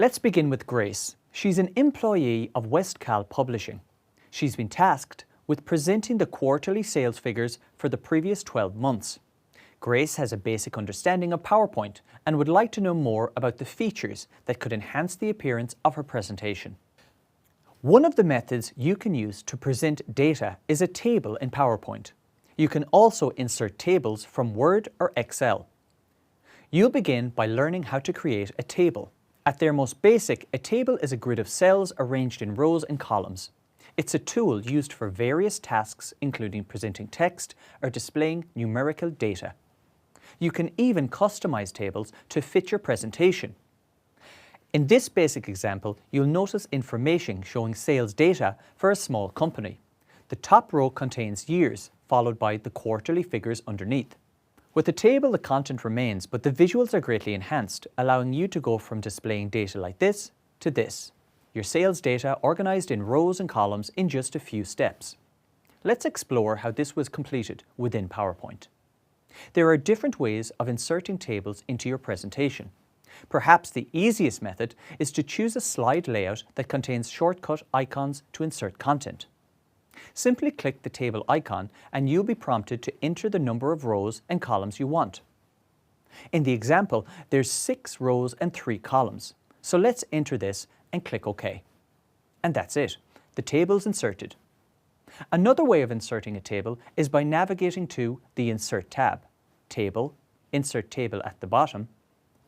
Let's begin with Grace. She's an employee of Westcal Publishing. She's been tasked with presenting the quarterly sales figures for the previous 12 months. Grace has a basic understanding of PowerPoint and would like to know more about the features that could enhance the appearance of her presentation. One of the methods you can use to present data is a table in PowerPoint. You can also insert tables from Word or Excel. You'll begin by learning how to create a table. At their most basic, a table is a grid of cells arranged in rows and columns. It's a tool used for various tasks, including presenting text or displaying numerical data. You can even customize tables to fit your presentation. In this basic example, you'll notice information showing sales data for a small company. The top row contains years, followed by the quarterly figures underneath. With the table, the content remains, but the visuals are greatly enhanced, allowing you to go from displaying data like this to this. Your sales data organized in rows and columns in just a few steps. Let's explore how this was completed within PowerPoint. There are different ways of inserting tables into your presentation. Perhaps the easiest method is to choose a slide layout that contains shortcut icons to insert content. Simply click the table icon and you'll be prompted to enter the number of rows and columns you want. In the example, there's 6 rows and 3 columns. So let's enter this and click OK. And that's it. The table's inserted. Another way of inserting a table is by navigating to the Insert tab, Table, Insert Table at the bottom.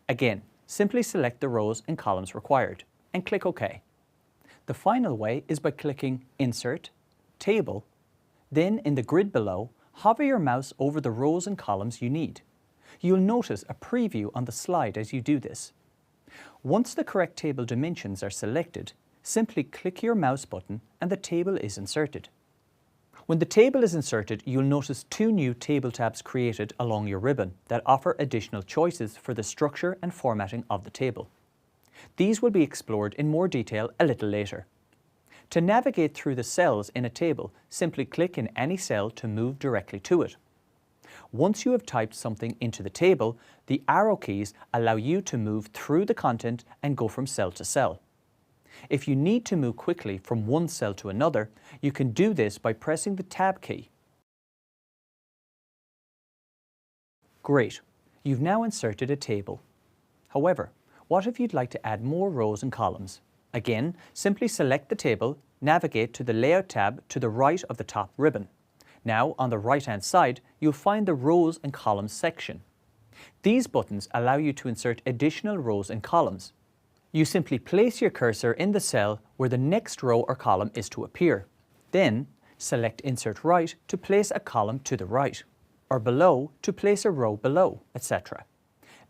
Again, simply select the rows and columns required and click OK. The final way is by clicking Insert, Table, then in the grid below, hover your mouse over the rows and columns you need. You'll notice a preview on the slide as you do this. Once the correct table dimensions are selected, simply click your mouse button and the table is inserted. When the table is inserted, you'll notice 2 new table tabs created along your ribbon that offer additional choices for the structure and formatting of the table. These will be explored in more detail a little later. To navigate through the cells in a table, simply click in any cell to move directly to it. Once you have typed something into the table, the arrow keys allow you to move through the content and go from cell to cell. If you need to move quickly from one cell to another, you can do this by pressing the Tab key. Great, you've now inserted a table. However, what if you'd like to add more rows and columns? Again, simply select the table, navigate to the Layout tab to the right of the top ribbon. Now, on the right-hand side, you'll find the Rows and Columns section. These buttons allow you to insert additional rows and columns. You simply place your cursor in the cell where the next row or column is to appear. Then, select Insert Right to place a column to the right, or Below to place a row below, etc.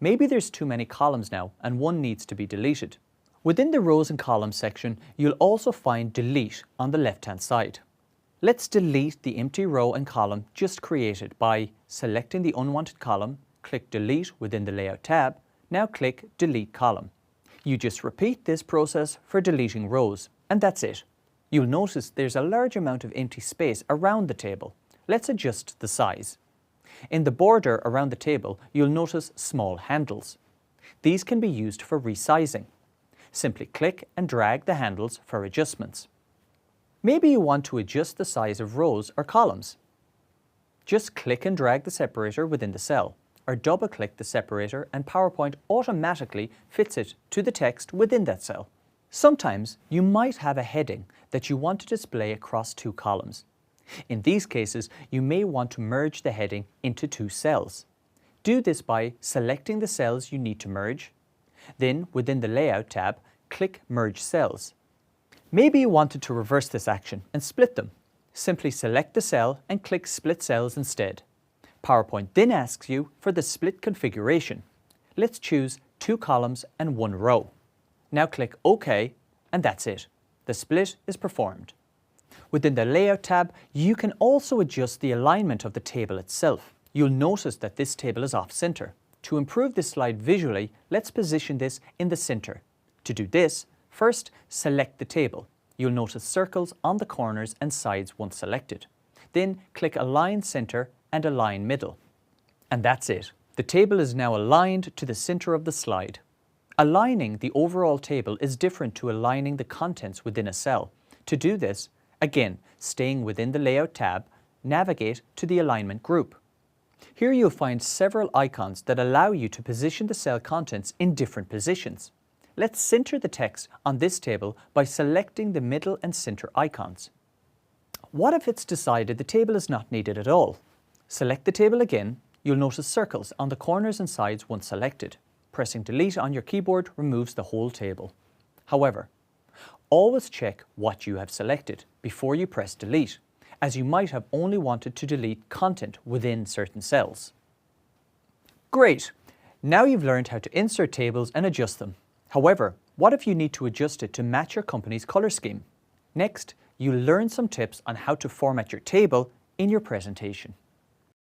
Maybe there's too many columns now and one needs to be deleted. Within the Rows and Columns section, you'll also find Delete on the left-hand side. Let's delete the empty row and column just created by selecting the unwanted column, click Delete within the Layout tab, now click Delete Column. You just repeat this process for deleting rows, and that's it. You'll notice there's a large amount of empty space around the table. Let's adjust the size. In the border around the table, you'll notice small handles. These can be used for resizing. Simply click and drag the handles for adjustments. Maybe you want to adjust the size of rows or columns. Just click and drag the separator within the cell, or double-click the separator and PowerPoint automatically fits it to the text within that cell. Sometimes you might have a heading that you want to display across 2 columns. In these cases, you may want to merge the heading into 2 cells. Do this by selecting the cells you need to merge. Then, within the Layout tab, click Merge Cells. Maybe you wanted to reverse this action and split them. Simply select the cell and click Split Cells instead. PowerPoint then asks you for the split configuration. Let's choose 2 columns and 1 row. Now click OK, and that's it. The split is performed. Within the Layout tab, you can also adjust the alignment of the table itself. You'll notice that this table is off-center. To improve this slide visually, let's position this in the center. To do this, first select the table. You'll notice circles on the corners and sides once selected. Then click Align Center and Align Middle. And that's it. The table is now aligned to the center of the slide. Aligning the overall table is different to aligning the contents within a cell. To do this, again, staying within the Layout tab, navigate to the Alignment group. Here you'll find several icons that allow you to position the cell contents in different positions. Let's center the text on this table by selecting the middle and center icons. What if it's decided the table is not needed at all? Select the table again. You'll notice circles on the corners and sides once selected. Pressing delete on your keyboard removes the whole table. However, always check what you have selected before you press delete, as you might have only wanted to delete content within certain cells. Great! Now you've learned how to insert tables and adjust them. However, what if you need to adjust it to match your company's color scheme? Next, you'll learn some tips on how to format your table in your presentation.